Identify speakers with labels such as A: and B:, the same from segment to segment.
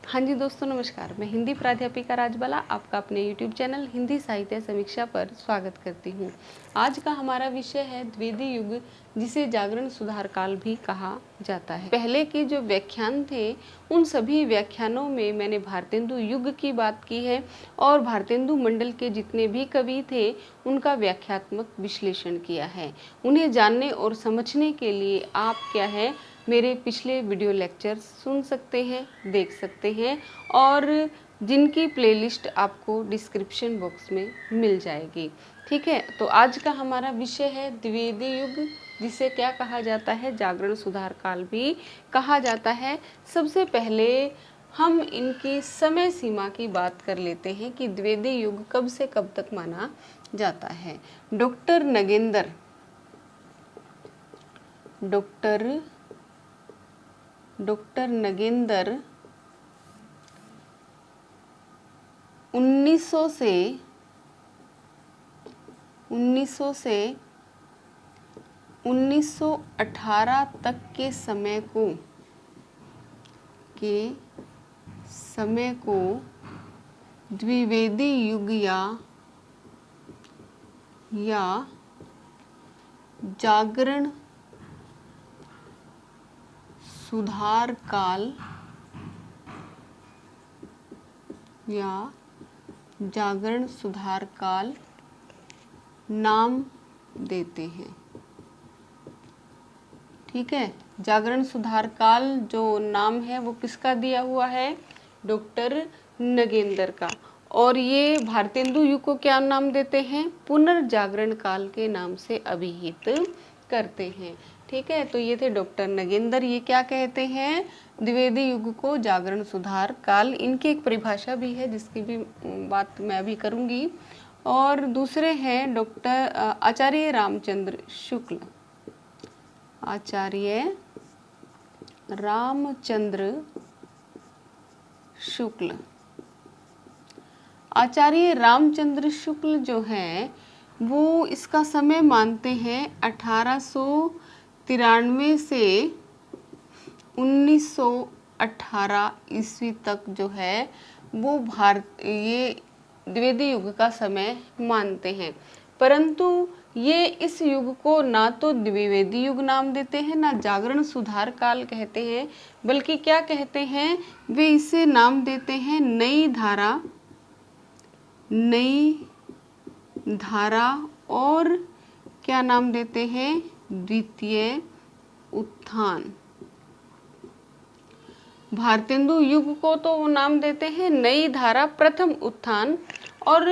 A: हाँ जी दोस्तों, नमस्कार। मैं हिंदी प्राध्यापिका राजबाला आपका अपने YouTube चैनल हिंदी साहित्य समीक्षा पर स्वागत करती हूँ। आज का हमारा विषय है द्विवेदी युग, जिसे जागरण सुधार काल भी कहा जाता है। पहले के जो व्याख्यान थे उन सभी व्याख्यानों में मैंने भारतेंदु युग की बात की है और भारतेंदु मंडल के जितने भी कवि थे उनका व्याख्यात्मक विश्लेषण किया है। उन्हें जानने और समझने के लिए आप क्या है मेरे पिछले वीडियो लेक्चर्स सुन सकते हैं, देख सकते हैं और जिनकी प्लेलिस्ट आपको डिस्क्रिप्शन बॉक्स में मिल जाएगी। ठीक है, तो आज का हमारा विषय है द्विवेदी युग, जिसे क्या कहा जाता है, जागरण सुधार काल भी कहा जाता है। सबसे पहले हम इनकी समय सीमा की बात कर लेते हैं कि द्विवेदी युग कब से कब तक माना जाता है। डॉक्टर नगेंद्र 1900 से 1918 तक के समय को द्विवेदी युग या जागरण सुधार काल नाम देते हैं। ठीक है, जागरण सुधार काल जो नाम है वो किसका दिया हुआ है, डॉक्टर नगेंद्र का। और ये भारतेंदु युग को क्या नाम देते हैं, पुनर्जागरण काल के नाम से अभिहित करते हैं। ठीक है, तो ये थे डॉक्टर नगेंद्र। ये क्या कहते हैं, द्विवेदी युग को जागरण सुधार काल। इनकी एक परिभाषा भी है जिसकी भी बात मैं अभी करूंगी। और दूसरे हैं डॉक्टर आचार्य रामचंद्र शुक्ल। आचार्य रामचंद्र शुक्ल जो है वो इसका समय मानते हैं 1893 से 1918 ईस्वी तक जो है वो ये द्विवेदी युग का समय मानते हैं। परंतु ये इस युग को ना तो द्विवेदी युग नाम देते हैं ना जागरण सुधार काल कहते हैं, बल्कि क्या कहते हैं, वे इसे नाम देते हैं नई धारा और क्या नाम देते हैं, द्वितीय उत्थान। भारतेंदु युग को तो वो नाम देते हैं नई धारा प्रथम उत्थान और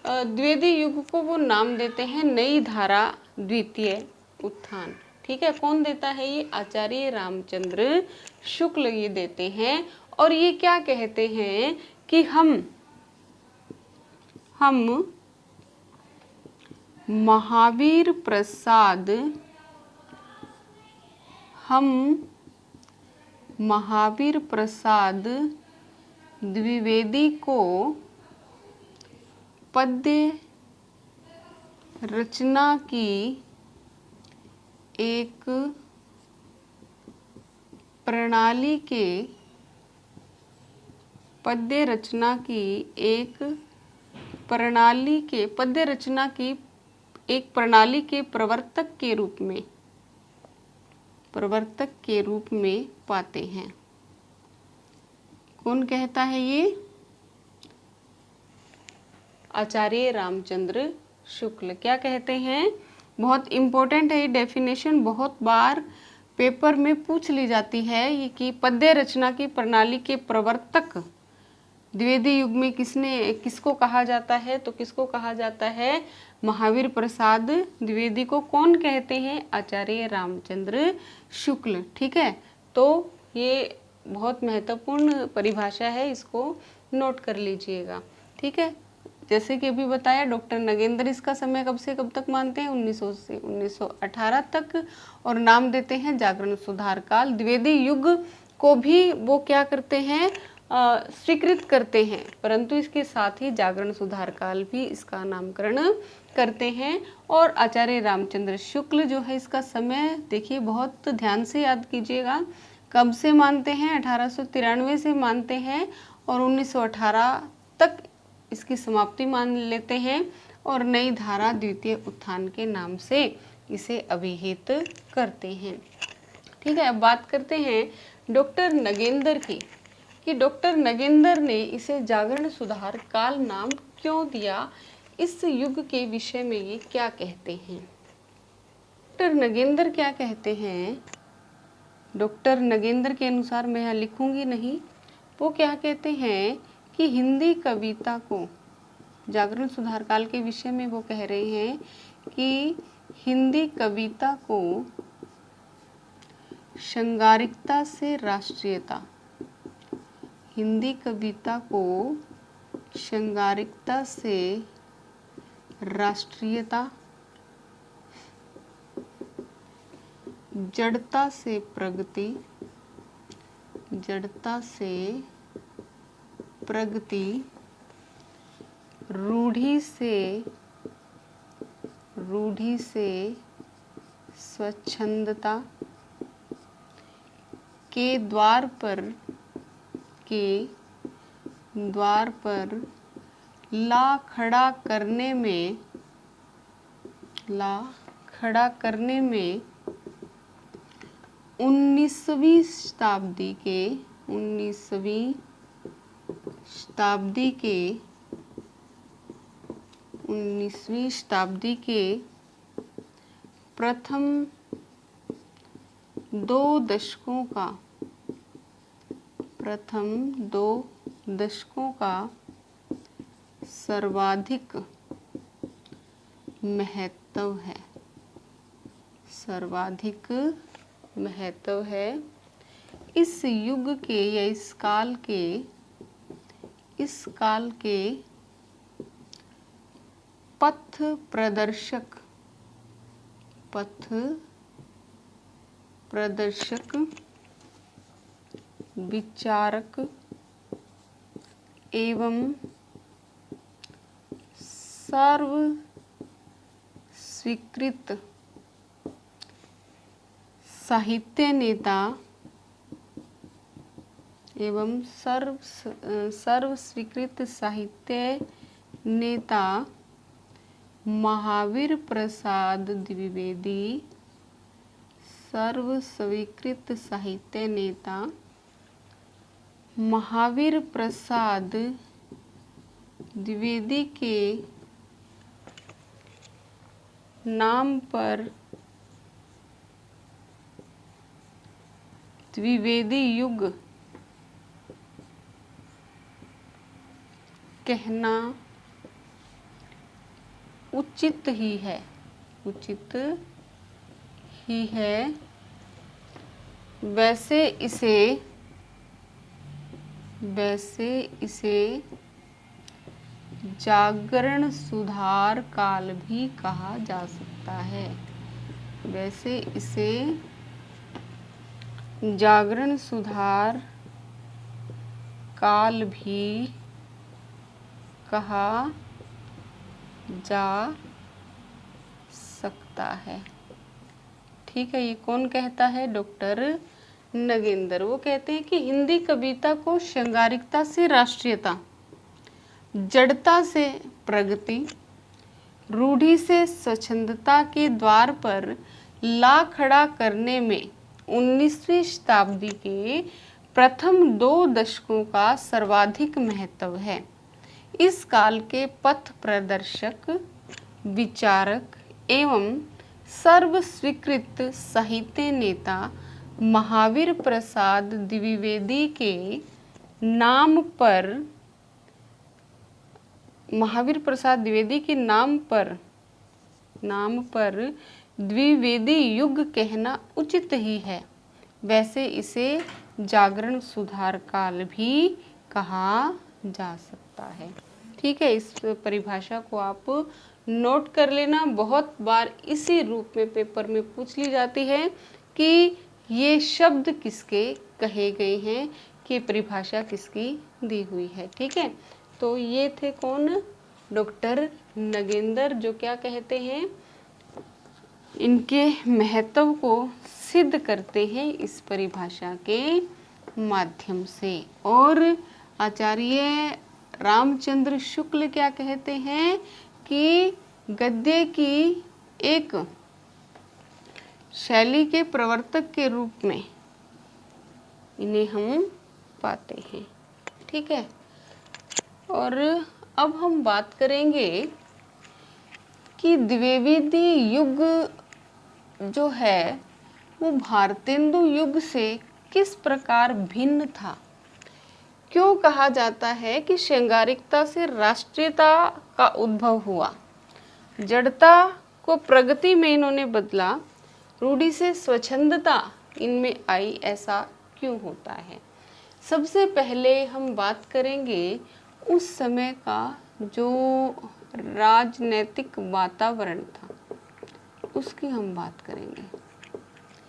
A: द्विवेदी युग को वो नाम देते हैं नई धारा द्वितीय उत्थान। ठीक है, कौन देता है, ये आचार्य रामचंद्र शुक्ल ये देते हैं। और ये क्या कहते हैं कि हम महावीर प्रसाद द्विवेदी को पद्य रचना की एक प्रणाली के प्रवर्तक के रूप में पाते हैं। कौन कहता है, ये आचार्य रामचंद्र शुक्ल क्या कहते हैं। बहुत इम्पोर्टेंट है ये डेफिनेशन, बहुत बार पेपर में पूछ ली जाती है ये कि पद्य रचना की प्रणाली के प्रवर्तक द्विवेदी युग में किसको कहा जाता है, तो किसको कहा जाता है, महावीर प्रसाद द्विवेदी को कौन कहते हैं, आचार्य रामचंद्र शुक्ल। ठीक है, तो ये बहुत महत्वपूर्ण परिभाषा है, इसको नोट कर लीजिएगा। ठीक है, जैसे कि अभी बताया डॉक्टर नगेंद्र इसका समय कब से कब तक मानते हैं, 1900 से 1918 तक और नाम देते हैं जागरण सुधार काल। द्विवेदी युग को भी वो क्या करते हैं, स्वीकृत करते हैं, परंतु इसके साथ ही जागरण सुधार काल भी इसका नामकरण करते हैं। और आचार्य रामचंद्र शुक्ल जो है इसका समय देखिए, बहुत ध्यान से याद कीजिएगा, कब से मानते हैं? 1893 से मानते हैं और 1918 तक इसकी समाप्ति मान लेते हैं और नई धारा द्वितीय उत्थान के नाम से इसे अभिहित करते हैं। ठीक है, अब बात करते हैं डॉक्टर नगेंद्र की कि डॉक्टर नगेंद्र ने इसे जागरण सुधार काल नाम क्यों दिया, इस युग के विषय में ये क्या कहते हैं। डॉक्टर नगेंद्र क्या कहते हैं? डॉक्टर नगेंद्र के अनुसार मैं यहाँ लिखूंगी नहीं, वो क्या कहते हैं कि हिंदी कविता को, जागरण सुधार काल के विषय में वो कह रहे हैं कि हिंदी कविता को श्रृंगारिकता से राष्ट्रीयता, हिंदी कविता को श्रृंगारिकता से राष्ट्रीयता, जड़ता से प्रगति, जड़ता से प्रगति, रूढ़ी से स्वच्छंदता के द्वार पर ला खड़ा करने में 19वीं शताब्दी के प्रथम 2 दशकों का सर्वाधिक महत्व है। इस युग के या इस काल के पथ प्रदर्शक विचारक एवं सर्व स्वीकृत साहित्य नेता महावीर प्रसाद द्विवेदी, सर्वस्वीकृत साहित्य नेता महावीर प्रसाद द्विवेदी के नाम पर द्विवेदी युग कहना उचित ही है। वैसे इसे जागरण सुधार काल भी कहा जा सकता है। वैसे इसे जागरण सुधार काल भी कहा जा सकता है। ठीक है, ये कौन कहता है? डॉक्टर नगेंद्र। वो कहते हैं कि हिंदी कविता को श्रृंगारिकता से राष्ट्रीयता, जड़ता से प्रगति, रूढ़ी से स्वच्छंदता के द्वार पर ला खड़ा करने में 19वीं शताब्दी के प्रथम 2 दशकों का सर्वाधिक महत्व है। इस काल के पथ प्रदर्शक विचारक एवं सर्वस्वीकृत साहित्य नेता महावीर प्रसाद द्विवेदी के नाम पर द्विवेदी युग कहना उचित ही है। वैसे इसे जागरण सुधार काल भी कहा जा सकता है। ठीक है, इस परिभाषा को आप नोट कर लेना। बहुत बार इसी रूप में पेपर में पूछ ली जाती है कि ये शब्द किसके कहे गए हैं, कि परिभाषा किसकी दी हुई है। ठीक है, तो ये थे कौन? डॉक्टर नगेंद्र, जो क्या कहते हैं, इनके महत्व को सिद्ध करते हैं इस परिभाषा के माध्यम से। और आचार्य रामचंद्र शुक्ल क्या कहते हैं कि गद्य की एक शैली के प्रवर्तक के रूप में इन्हें हम पाते हैं। ठीक है, और अब हम बात करेंगे कि द्विवेदी युग जो है वो भारतेंदु युग से किस प्रकार भिन्न था। क्यों कहा जाता है कि श्रृंगारिकता से राष्ट्रीयता का उद्भव हुआ, जड़ता को प्रगति में इन्होंने बदला, रूढ़ि से स्वच्छंदता इनमें आई, ऐसा क्यों होता है। सबसे पहले हम बात करेंगे उस समय का जो राजनैतिक वातावरण था, उसकी हम बात करेंगे।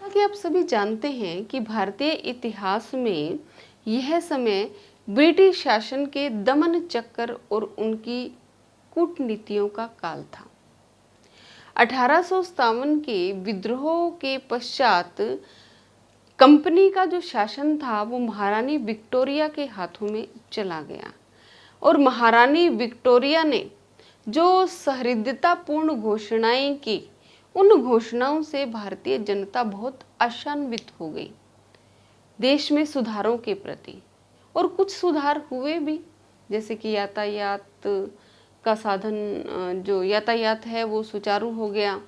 A: कि आप सभी जानते हैं कि भारतीय इतिहास में यह समय ब्रिटिश शासन के दमन चक्कर और उनकी कूटनीतियों का काल था। 1857 के विद्रोह के पश्चात कंपनी का जो शासन था वो महारानी विक्टोरिया के हाथों में चला गया, और महारानी विक्टोरिया ने जो सहृदयतापूर्ण घोषणाएं की, उन घोषणाओं से भारतीय जनता बहुत आशान्वित हो गई देश में सुधारों के प्रति। और कुछ सुधार हुए भी, जैसे कि यातायात का साधन, जो यातायात है वो सुचारू हो गया,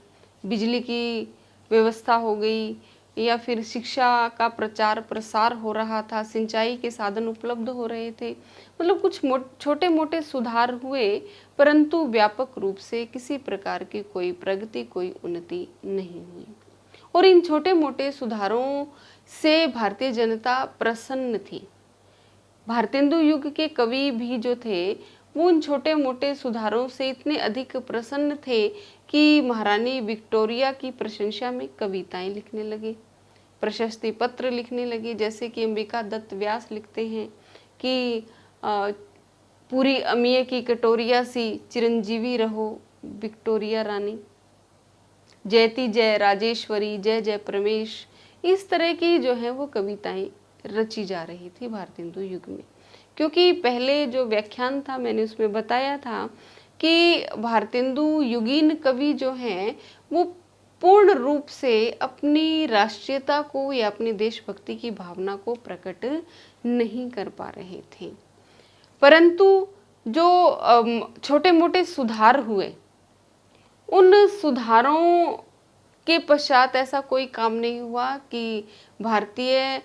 A: बिजली की व्यवस्था हो गई, या फिर शिक्षा का प्रचार प्रसार हो रहा था, सिंचाई के साधन उपलब्ध हो रहे थे। मतलब कुछ छोटे मोटे सुधार हुए, परंतु व्यापक रूप से किसी प्रकार की कोई प्रगति, कोई उन्नति नहीं हुई। और इन छोटे मोटे सुधारों से भारतीय जनता प्रसन्न थी। भारतेंदु युग के कवि भी जो थे वो उन छोटे मोटे सुधारों से इतने अधिक प्रसन्न थे कि महारानी विक्टोरिया की प्रशंसा में कविताएं लिखने लगे, प्रशस्ति पत्र लिखने लगे। जैसे कि अंबिका दत्त व्यास लिखते हैं कि पूरी अमिये की कटोरिया सी चिरंजीवी रहो विक्टोरिया रानी, जयति जय राजेश्वरी, जय जय प्रमेश। इस तरह की जो है वो कविताएं रची जा रही थी भारतेंदु युग में। क्योंकि पहले जो व्याख्यान था मैंने उसमें बताया था कि भारतेंदु युगीन कवि जो हैं वो पूर्ण रूप से अपनी राष्ट्रीयता को या अपनी देशभक्ति की भावना को प्रकट नहीं कर पा रहे थे। परंतु जो छोटे मोटे सुधार हुए, उन सुधारों के पश्चात ऐसा कोई काम नहीं हुआ कि भारतीय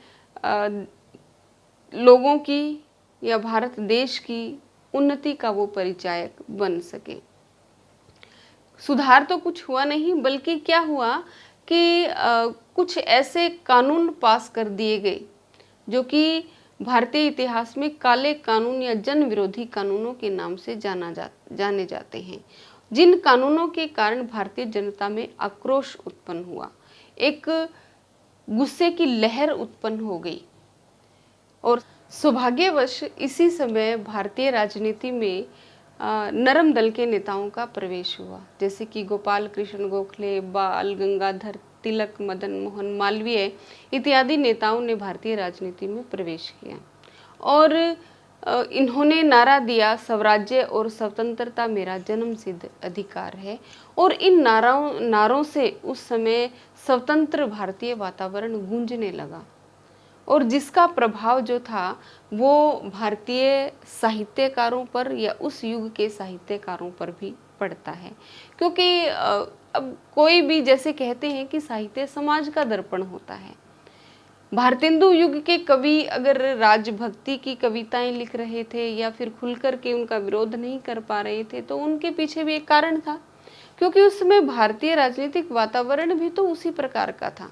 A: लोगों की या भारत देश की उन्नति का वो परिचायक बन सके। सुधार तो कुछ हुआ नहीं, बल्कि क्या हुआ कि कुछ ऐसे कानून पास कर दिए गए जो कि भारतीय इतिहास में काले कानून या जन विरोधी कानूनों के नाम से जाने जाते हैं, जिन कानूनों के कारण भारतीय जनता में आक्रोश उत्पन्न हुआ, एक गुस्से की लहर उत्पन्न हो गई। और सौभाग्यवश इसी समय भारतीय राजनीति में नरम दल के नेताओं का प्रवेश हुआ, जैसे कि गोपाल कृष्ण गोखले, बाल गंगाधर तिलक, मदन मोहन मालवीय इत्यादि नेताओं ने भारतीय राजनीति में प्रवेश किया। और इन्होंने नारा दिया, स्वराज्य और स्वतंत्रता मेरा जन्मसिद्ध अधिकार है। और इन नारों से उस समय स्वतंत्र भारतीय वातावरण गूंजने लगा, और जिसका प्रभाव जो था वो भारतीय साहित्यकारों पर या उस युग के साहित्यकारों पर भी पड़ता है। क्योंकि अब कोई भी, जैसे कहते हैं कि साहित्य समाज का दर्पण होता है। भारतेंदु युग के कवि अगर राजभक्ति की कविताएं लिख रहे थे या फिर खुलकर के उनका विरोध नहीं कर पा रहे थे, तो उनके पीछे भी एक कारण था, क्योंकि उस समय भारतीय राजनीतिक वातावरण भी तो उसी प्रकार का था।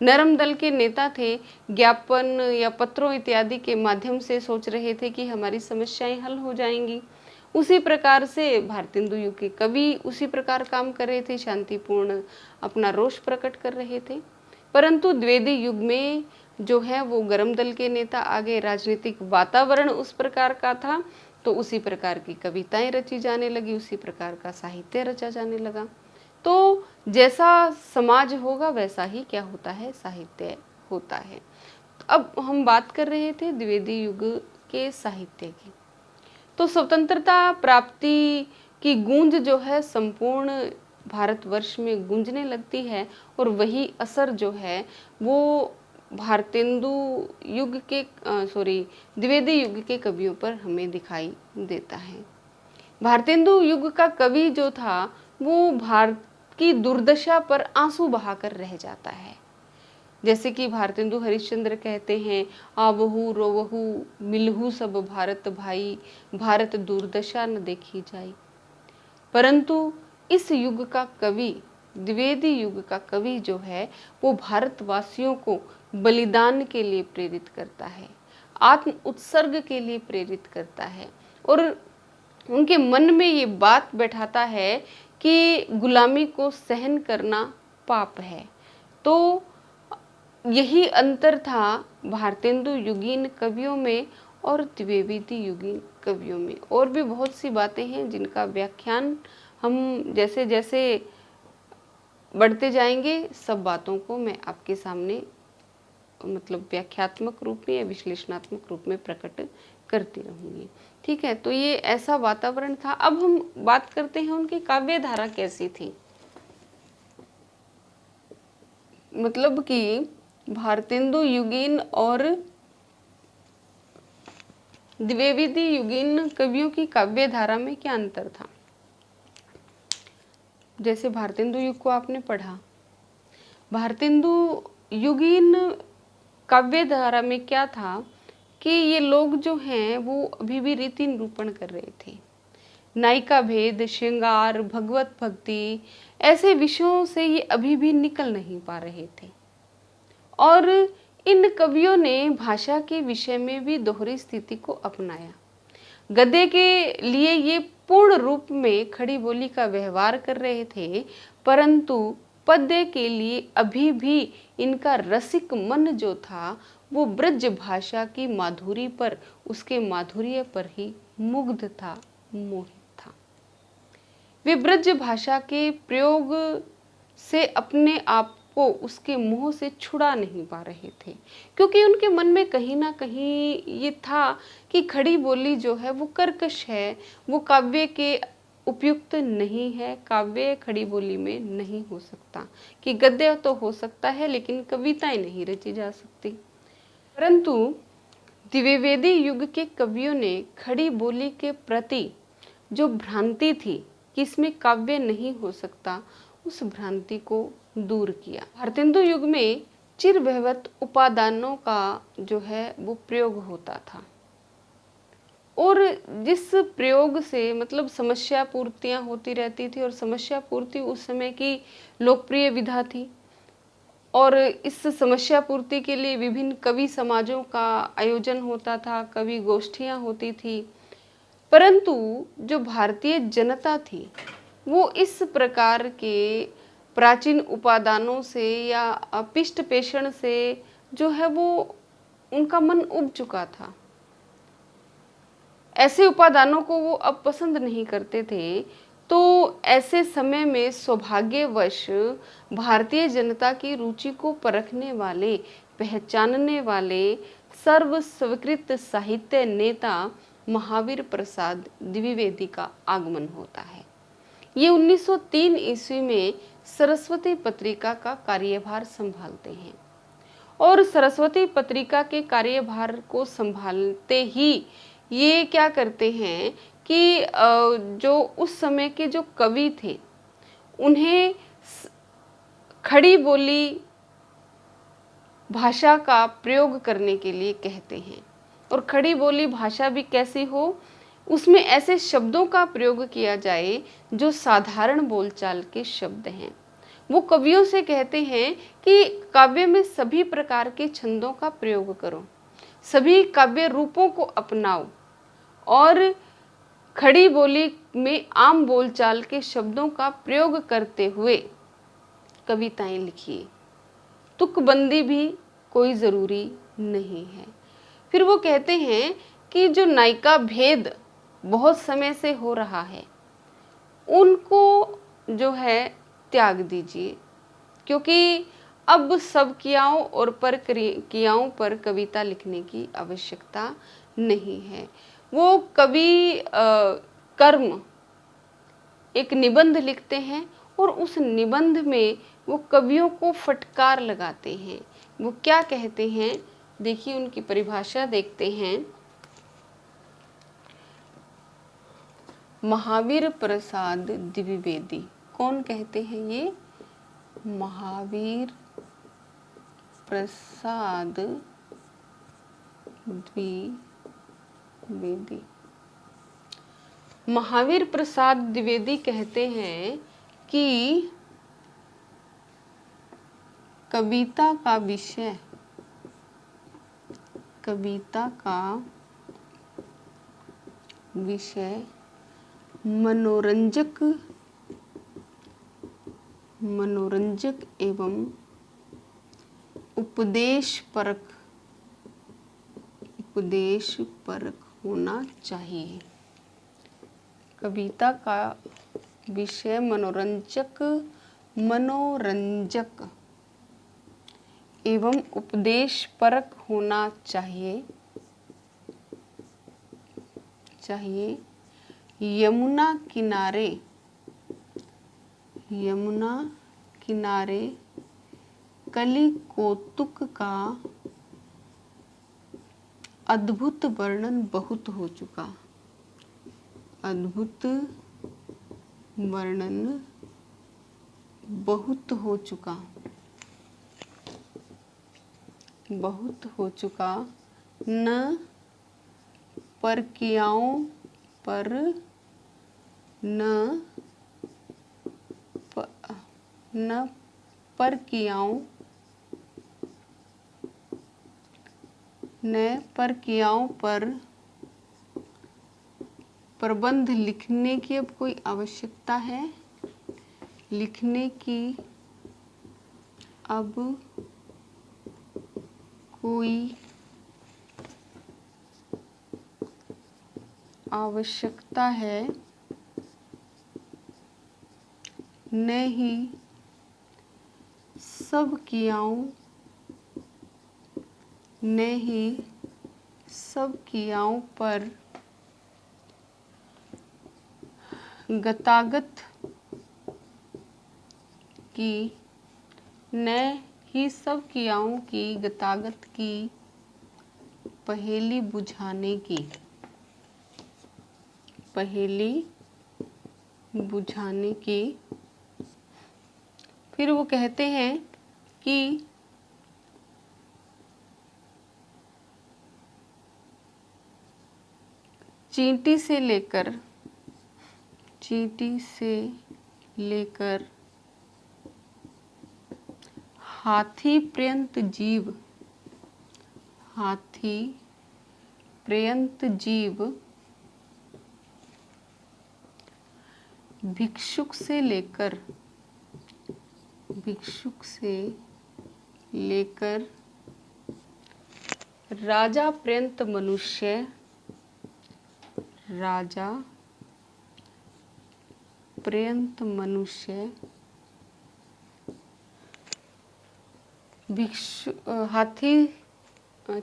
A: नरम दल के नेता थे, ज्ञापन या पत्रों इत्यादि के माध्यम से सोच रहे थे कि हमारी समस्याएं हल हो जाएंगी। उसी प्रकार से भारतेंदु युग के कवि उसी प्रकार काम कर रहे थे, शांतिपूर्ण अपना रोष प्रकट कर रहे थे। परंतु द्विवेदी युग में जो है वो गरम दल के नेता आगे, राजनीतिक वातावरण उस प्रकार का था, तो उसी प्रकार की कविताएं रची जाने लगी, उसी प्रकार का साहित्य रचा जाने लगा। तो जैसा समाज होगा वैसा ही क्या होता है, साहित्य होता है। तो अब हम बात कर रहे थे द्विवेदी युग के साहित्य की। तो स्वतंत्रता प्राप्ति की गूंज जो है संपूर्ण भारतवर्ष में गूंजने लगती है, और वही असर जो है वो भारतेंदु युग के द्विवेदी युग के कवियों पर हमें दिखाई देता है। भारतेंदु युग का कवि जो था वो भारत की दुर्दशा पर आंसू बहाकर रह जाता है। जैसे कि भारतेंदु हरिश्चंद्र कहते हैं, आवहु रोवहु मिलहु सब भारत भाई, भारत दुर्दशा न देखी जाई। परंतु इस युग का कवि, द्विवेदी युग का कवि जो है वो भारतवासियों को बलिदान के लिए प्रेरित करता है, आत्म उत्सर्ग के लिए प्रेरित करता है, और उनके मन में ये बात बैठाता है कि गुलामी को सहन करना पाप है। तो यही अंतर था भारतेंदु युगीन कवियों में और द्विवेदी युगीन कवियों में। और भी बहुत सी बातें हैं जिनका व्याख्यान हम जैसे जैसे बढ़ते जाएंगे सब बातों को मैं आपके सामने मतलब व्याख्यात्मक रूप में या विश्लेषणात्मक रूप में प्रकट करती रहूंगी। ठीक है, तो ये ऐसा वातावरण था। अब हम बात करते हैं उनकी काव्य धारा कैसी थी। मतलब कि भारतेंदु युगीन और द्विवेदी युगीन कवियों की काव्य धारा में क्या अंतर था। जैसे भारतेंदु युग को आपने पढ़ा, भारतेंदु युगीन काव्य धारा में क्या था कि ये लोग जो हैं वो अभी भी रीति निरूपण कर रहे थे। नायिका भेद, श्रृंगार, भगवत भक्ति ऐसे विषयों से ये अभी भी निकल नहीं पा रहे थे। और इन कवियों ने भाषा के विषय में भी दोहरी स्थिति को अपनाया। गद्य के लिए ये पूर्ण रूप में खड़ी बोली का व्यवहार कर रहे थे, परंतु पद्य के लिए अभी भी इनका रसिक मन जो था वो ब्रज भाषा की माधुरी पर, उसके माधुर्य पर ही मुग्ध था, मोहित था। वे ब्रज भाषा के प्रयोग से अपने आप को उसके मोह से छुड़ा नहीं पा रहे थे, क्योंकि उनके मन में कहीं ना कहीं ये था कि खड़ी बोली जो है वो कर्कश है, वो काव्य के उपयुक्त नहीं है, काव्य खड़ी बोली में नहीं हो सकता, कि गद्य तो हो सकता है लेकिन कविताएं नहीं रची जा सकती। परंतु द्विवेदी युग के कवियों ने खड़ी बोली के प्रति जो भ्रांति थी कि इसमें काव्य नहीं हो सकता, उस भ्रांति को दूर किया। भारतेंदु युग में चिरवहवत उपादानों का जो है वो प्रयोग होता था, और जिस प्रयोग से मतलब समस्या पूर्तियां होती रहती थी, और समस्या पूर्ति उस समय की लोकप्रिय विधा थी, और इस समस्या पूर्ति के लिए विभिन्न कवि समाजों का आयोजन होता था, कवि गोष्ठियां होती थी। परंतु जो भारतीय जनता थी वो इस प्रकार के प्राचीन उपादानों से या पिष्ट पेषण से जो है वो उनका मन उब चुका था। ऐसे उपादानों को वो अब पसंद नहीं करते थे। तो ऐसे समय में सौभाग्यवश भारतीय जनता की रुचि को परखने वाले, पहचानने वाले सर्व स्वीकृत साहित्य नेता महावीर प्रसाद द्विवेदी का आगमन होता है। ये 1903 ईस्वी में सरस्वती पत्रिका का कार्यभार संभालते हैं, और सरस्वती पत्रिका के कार्यभार को संभालते ही ये क्या करते हैं कि जो उस समय के जो कवि थे उन्हें खड़ी बोली भाषा का प्रयोग करने के लिए कहते हैं। और खड़ी बोली भाषा भी कैसी हो, उसमें ऐसे शब्दों का प्रयोग किया जाए जो साधारण बोलचाल के शब्द हैं। वो कवियों से कहते हैं कि काव्य में सभी प्रकार के छंदों का प्रयोग करो, सभी काव्य रूपों को अपनाओ, और खड़ी बोली में आम बोलचाल के शब्दों का प्रयोग करते हुए कविताएं लिखिए। तुकबंदी भी कोई ज़रूरी नहीं है। फिर वो कहते हैं कि जो नायिका भेद बहुत समय से हो रहा है उनको जो है त्याग दीजिए, क्योंकि अब सब क्रियाओं और क्रियाओं पर कविता लिखने की आवश्यकता नहीं है। वो कवि कर्म एक निबंध लिखते हैं और उस निबंध में वो कवियों को फटकार लगाते हैं। वो क्या कहते हैं, देखिए उनकी परिभाषा देखते हैं। महावीर प्रसाद द्विवेदी, कौन कहते हैं ये? महावीर प्रसाद द्विवेदी। महावीर प्रसाद द्विवेदी कहते हैं कि कविता का विषय मनोरंजक एवं उपदेश परक होना चाहिए। कविता का विषय मनोरंजक एवं उपदेश परक होना चाहिए। यमुना किनारे कलि कौतुक का अद्भुत वर्णन बहुत हो चुका। न परकियाओं पर प्रबंध लिखने की अब कोई आवश्यकता है, लिखने की अब कोई आवश्यकता है, न ही सब क्रियाओं पर गतागत की पहेली बुझाने की। फिर वो कहते हैं कि चींटी से लेकर हाथी पर्यंत जीव, भिक्षुक से लेकर राजा पर्यंत मनुष्य,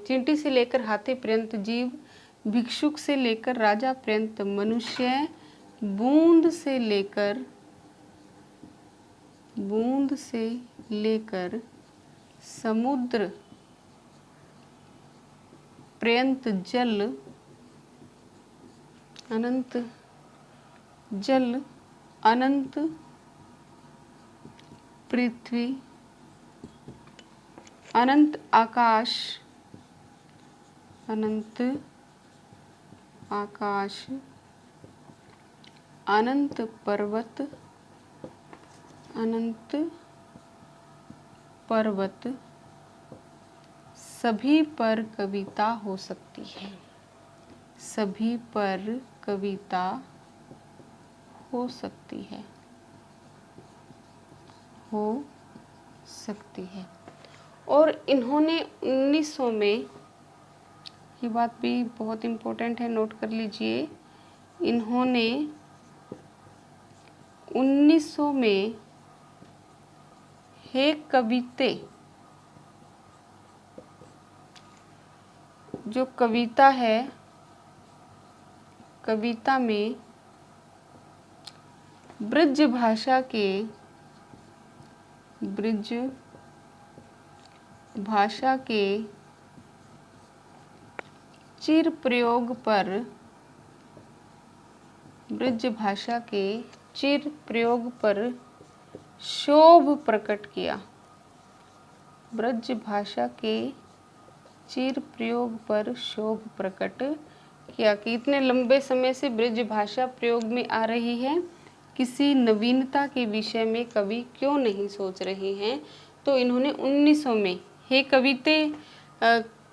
A: चींटी से लेकर हाथी पर्यंत जीव, भिक्षुक से लेकर राजा पर्यंत मनुष्य, बूंद से लेकर समुद्र पर्यंत अनंत पृथ्वी, अनंत आकाश, अनंत पर्वत सभी पर कविता हो सकती है। और इन्होंने 1900 में, ये बात भी बहुत इम्पोर्टेंट है, नोट कर लीजिए, इन्होंने 1900 में हे कविते, जो कविता है, कविता में ब्रज भाषा के चिर प्रयोग पर, ब्रज भाषा के चिर प्रयोग पर शोभ प्रकट किया। ब्रज भाषा के चिर प्रयोग पर शोभ प्रकट किया कि इतने लंबे समय से ब्रज भाषा प्रयोग में आ रही है, किसी नवीनता के विषय में कवि क्यों नहीं सोच रहे हैं। तो इन्होंने 1900 में हे कविते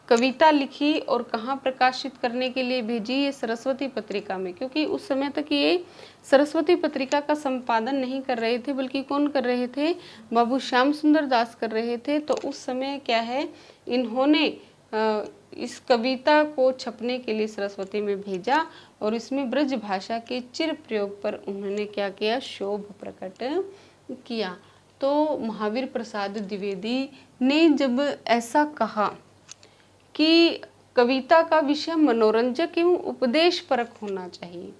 A: कविता लिखी और कहाँ प्रकाशित करने के लिए भेजी, ये सरस्वती पत्रिका में, क्योंकि उस समय तक ये सरस्वती पत्रिका का संपादन नहीं कर रहे थे, बल्कि कौन कर रहे थे, बाबू श्याम सुंदर दास कर रहे थे। तो उस समय क्या है, इन्होंने इस कविता को छपने के लिए सरस्वती में भेजा और इसमें ब्रज भाषा के चिर प्रयोग पर उन्होंने क्या किया, शोभ प्रकट किया। तो महावीर प्रसाद द्विवेदी ने जब ऐसा कहा कि कविता का विषय मनोरंजक एवं उपदेश परक होना चाहिए,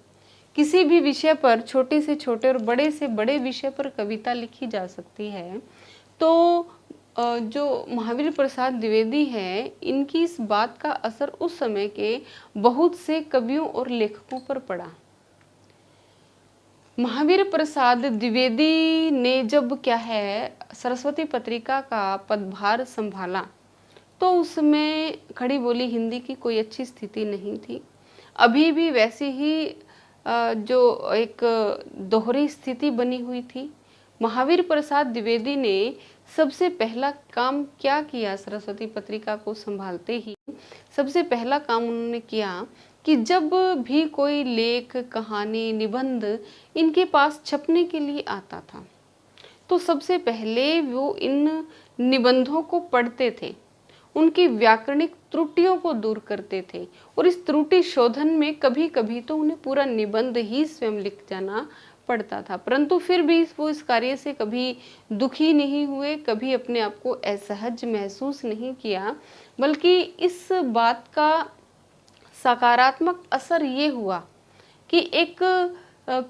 A: किसी भी विषय पर, छोटे से छोटे और बड़े से बड़े विषय पर कविता लिखी जा सकती है, तो जो महावीर प्रसाद द्विवेदी हैं, इनकी इस बात का असर उस समय के बहुत से कवियों और लेखकों पर पड़ा। महावीर प्रसाद द्विवेदी ने जब क्या है सरस्वती पत्रिका का पदभार संभाला, तो उसमें खड़ी बोली हिंदी की कोई अच्छी स्थिति नहीं थी। अभी भी वैसी ही जो एक दोहरी स्थिति बनी हुई थी। महावीर प्रसाद द्विवेदी ने सबसे पहला काम क्या किया, सरस्वती पत्रिका को संभालते ही सबसे पहला काम उन्होंने किया कि जब भी कोई लेख, कहानी, निबंध इनके पास छपने के लिए आता था, तो सबसे पहले वो इन निबंधों को पढ़ते थे, उनकी व्याकरणिक त्रुटियों को दूर करते थे और इस त्रुटि शोधन में कभी कभी तो उन्हें पूरा निबंध ही स्वयं लिख जाना पड़ता था, परंतु फिर भी वो इस कार्य से कभी दुखी नहीं हुए, कभी अपने आप को असहज महसूस नहीं किया, बल्कि इस बात का सकारात्मक असर ये हुआ कि एक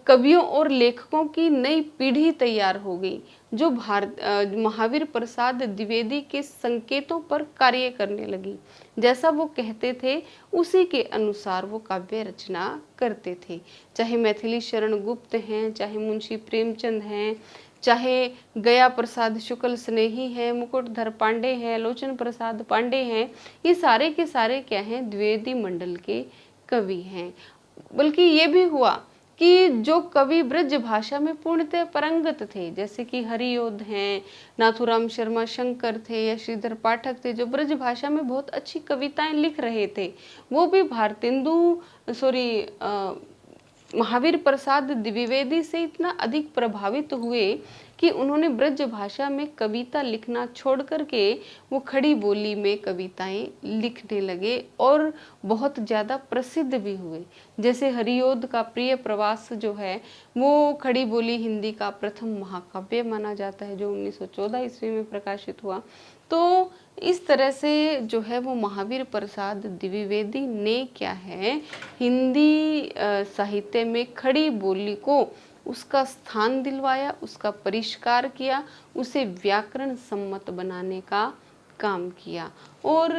A: कवियों और लेखकों की नई पीढ़ी तैयार हो गई, जो महावीर प्रसाद द्विवेदी के संकेतों पर कार्य करने लगी। जैसा वो कहते थे उसी के अनुसार वो काव्य रचना करते थे। चाहे मैथिली शरण गुप्त हैं, चाहे मुंशी प्रेमचंद हैं, चाहे गया प्रसाद शुक्ल स्नेही हैं, मुकुटधर पांडे हैं, लोचन प्रसाद पांडे हैं, ये सारे के सारे क्या हैं, द्विवेदी मंडल के कवि हैं। बल्कि ये भी हुआ कि जो कवि ब्रज भाषा में पूर्णतः पारंगत थे, जैसे कि हरियोध हैं, नाथुराम शर्मा शंकर थे या श्रीधर पाठक थे, जो ब्रज भाषा में बहुत अच्छी कविताएं लिख रहे थे, वो भी महावीर प्रसाद द्विवेदी से इतना अधिक प्रभावित हुए कि उन्होंने ब्रज भाषा में कविता लिखना छोड़ करके वो खड़ी बोली में कविताएं लिखने लगे और बहुत ज़्यादा प्रसिद्ध भी हुए। जैसे हरियोध का प्रिय प्रवास जो है वो खड़ी बोली हिंदी का प्रथम महाकाव्य माना जाता है, जो 1914 ईस्वी में प्रकाशित हुआ। तो इस तरह से जो है वो महावीर प्रसाद द्विवेदी ने क्या है हिंदी साहित्य में खड़ी बोली को उसका स्थान दिलवाया, उसका परिष्कार किया, उसे व्याकरण सम्मत बनाने का काम किया। और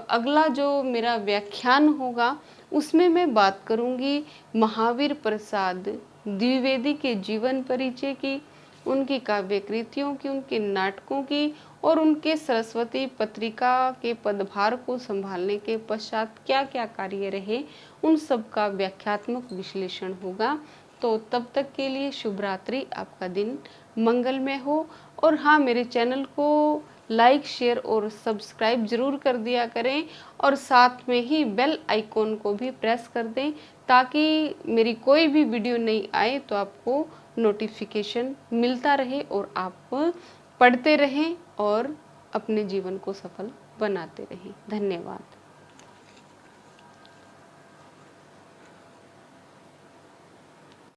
A: अगला जो मेरा व्याख्यान होगा उसमें मैं बात करूंगी महावीर प्रसाद द्विवेदी के जीवन परिचय की, उनकी काव्य कृतियों की, उनके नाटकों की और उनके सरस्वती पत्रिका के पदभार को संभालने के पश्चात क्या क्या कार्य रहे, उन सब का व्याख्यात्मक विश्लेषण होगा। तो तब तक के लिए शुभ रात्रि, आपका दिन मंगलमय हो। और हाँ, मेरे चैनल को लाइक, शेयर और सब्सक्राइब जरूर कर दिया करें और साथ में ही बेल आइकॉन को भी प्रेस कर दें ताकि मेरी कोई भी वीडियो नहीं आए तो आपको नोटिफिकेशन मिलता रहे और आप पढ़ते रहें और अपने जीवन को सफल बनाते रहें। धन्यवाद।